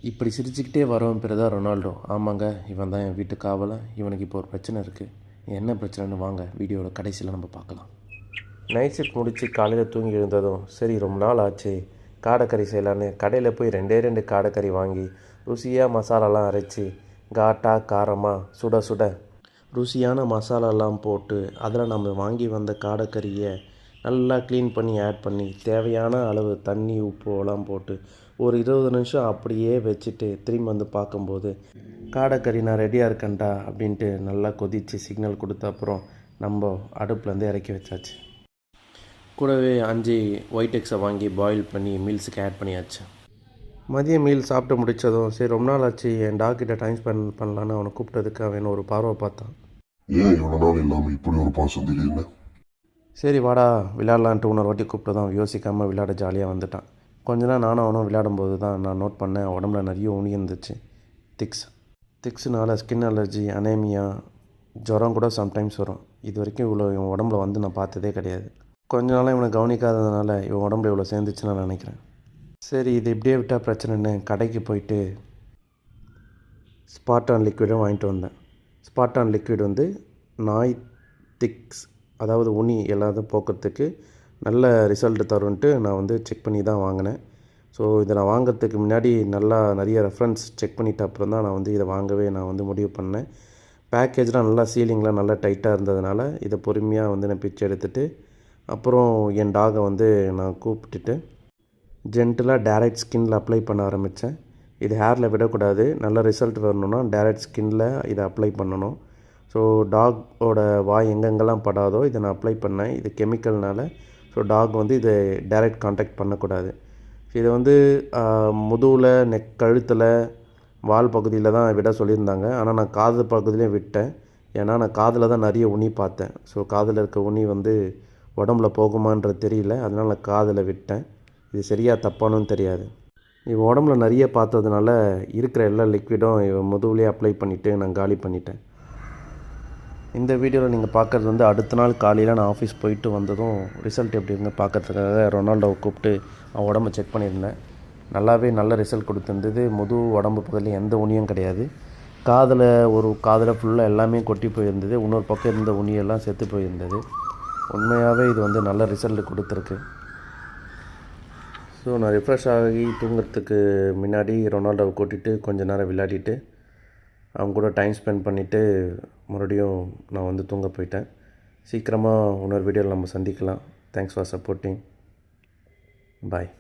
இப்படி சிரிச்சுக்கிட்டே வரவன் பேர் தான் ரொனால்டோ. ஆமாங்க, இவன் தான் என் வீட்டு காவலன். இவனுக்கு இப்போ ஒரு பிரச்சனை இருக்குது. என்ன பிரச்சனைன்னு வாங்க வீடியோட கடைசியில் நம்ம பார்க்கலாம். நைட் ஷிஃப்ட் முடித்து காலையில் தூங்கி எழுந்ததும் சரி ரொம்ப நாள் ஆச்சு காடைக்கறி செய்யலான்னு கடையில் போய் 2 காடைக்கறி வாங்கி ருசியாக மசாலாலாம் அரைச்சி காட்டாக காரமாக சுட சுட ருசியான மசாலாலாம் போட்டு அதில் நம்ம வாங்கி வந்த காடைக்கறியை நல்லா க்ளீன் பண்ணி ஆட் பண்ணி தேவையான அளவு தண்ணி உப்புலாம் போட்டு ஒரு 20 நிமிஷம் அப்படியே வச்சுட்டு திரும்பி வந்து பார்க்கும்போது காடைக்கறி நான் ரெடியாக இருக்கேன்டா அப்படின்ட்டு நல்லா கொதித்து சிக்னல் கொடுத்த அப்புறம் நம்ம அடுப்புலேருந்து இறக்கி வச்சாச்சு. கூடவே 5 ஒயிட் எக்ஸை வாங்கி பாயில் பண்ணி மீல்ஸுக்கு ஆட் பண்ணியாச்சு. மதிய மீல் சாப்பிட்டு முடித்ததும் சரி ரொம்ப நாள் ஆச்சு என் டாக்கிட்ட டைம் ஸ்பெண்ட் பண்ணலான்னு அவனை கூப்பிட்டதுக்கு அவன் ஒரு பார்வை பார்த்தான். ஏன் இவ்வளோ நாள் இல்லாமல் இப்படி ஒரு பாசம் திடீர்னு? சரி வாடா விளையாடலான்ட்டு இன்னொரு வாட்டி கூப்பிட்டதும் யோசிக்காமல் விளையாட ஜாலியாக வந்துட்டான். கொஞ்ச நாள் நானும் அவனும் விளையாடும்போது தான் நான் நோட் பண்ணேன் உடம்புல நிறைய உனி இருந்துச்சு. திக்ஸ்னால ஸ்கின் அலர்ஜி, அனேமியா, ஜுரம் கூட சம்டைம்ஸ் வரும். இது வரைக்கும் இவ்வளோ இவன் உடம்புல வந்து நான் பார்த்ததே கிடையாது. கொஞ்ச நாளாக இவனை கவனிக்காததுனால இவன் உடம்புல இவ்வளோ சேர்ந்துச்சுன்னு நான் நினைக்கிறேன். சரி இது இப்படியே விட்டால் பிரச்சனைன்னு கடைக்கு போயிட்டு ஸ்பாட்டான் லிக்விடும் வாங்கிட்டு வந்தேன். ஸ்பாட்டான் லிக்விட் வந்து நாய் திக்ஸ் அதாவது உனி எல்லாத்தையும் போக்குறதுக்கு நல்ல ரிசல்ட் தரும்ன்ட்டு நான் வந்து செக் பண்ணி தான் வாங்கினேன். ஸோ இதை நான் வாங்கிறதுக்கு முன்னாடி நிறைய ரெஃபரன்ஸ் செக் பண்ணிவிட்ட அப்புறம் தான் நான் வந்து இதை வாங்கவே நான் வந்து முடிவு பண்ணேன். பேக்கேஜ்லாம் நல்லா சீலிங்லாம் நல்லா டைட்டாக இருந்ததுனால இதை பொறுமையாக வந்து நான் பிச்சு எடுத்துகிட்டு அப்புறம் என் டாகை வந்து நான் கூப்பிட்டுட்டு ஜென்டிலாக டேரெக்ட் ஸ்கின்னில் அப்ளை பண்ண ஆரம்பித்தேன். இது ஹேரில் விடக்கூடாது. நல்ல ரிசல்ட் வரணுன்னா டேரெக்ட் ஸ்கின்னில் இதை அப்ளை பண்ணணும். ஸோ டாகோட வாய் எங்கெங்கெல்லாம் படாதோ இதை நான் அப்ளை பண்ணேன். இது கெமிக்கல்னால ஸோ டாக் வந்து இதை டைரெக்ட் கான்டாக்ட் பண்ணக்கூடாது. இதை வந்து முதுகில் கழுத்தில் வால் பகுதியில் தான் விட சொல்லியிருந்தாங்க. ஆனால் நான் காது பகுதியிலையும் விட்டேன். ஏன்னா நான் காதில் தான் நிறைய உனி பார்த்தேன். ஸோ காதில் இருக்க உனி வந்து உடம்புல போகுமான்றது தெரியல, அதனால் நான் காதில் விட்டேன். இது சரியாக தப்பானும் தெரியாது. இவன் உடம்புல நிறைய பார்த்ததுனால இருக்கிற எல்லா லிக்விடும் இவன் முதுகுலேயே அப்ளை பண்ணிவிட்டு நான் காலி பண்ணிட்டேன். இந்த வீடியோவில் நீங்கள் பார்க்குறது வந்து அடுத்த நாள் காலையில் நான் ஆஃபீஸ் போயிட்டு வந்ததும் ரிசல்ட் எப்படி இருந்து பார்க்கறதுக்காக ரொனால்டோவை கூப்பிட்டு அவன் உடம்பை செக் பண்ணியிருந்தேன். நல்ல ரிசல்ட் கொடுத்துருந்தது. உடம்பு பக்கத்தில் எந்த உனியும் கிடையாது. காதில் ஃபுல்லாக எல்லாமே கொட்டி போயிருந்தது. இன்னொரு பக்கம் இருந்த உனியெல்லாம் செத்து போயிருந்தது. உண்மையாகவே இது வந்து நல்ல ரிசல்ட் கொடுத்துருக்கு. ஸோ நான் ரிஃப்ரெஷ் ஆகி தூங்குறதுக்கு முன்னாடி ரொனால்டோவை கூட்டிகிட்டு கொஞ்சம் நேரம் விளையாடிட்டு அவங்க கூட டைம் ஸ்பெண்ட் பண்ணிவிட்டு மறுபடியும் நான் வந்து தூங்க போயிட்டேன். சீக்கிரமாக இன்னொரு வீடியோவில் நம்ம சந்திக்கலாம். Thanks for supporting. பாய்.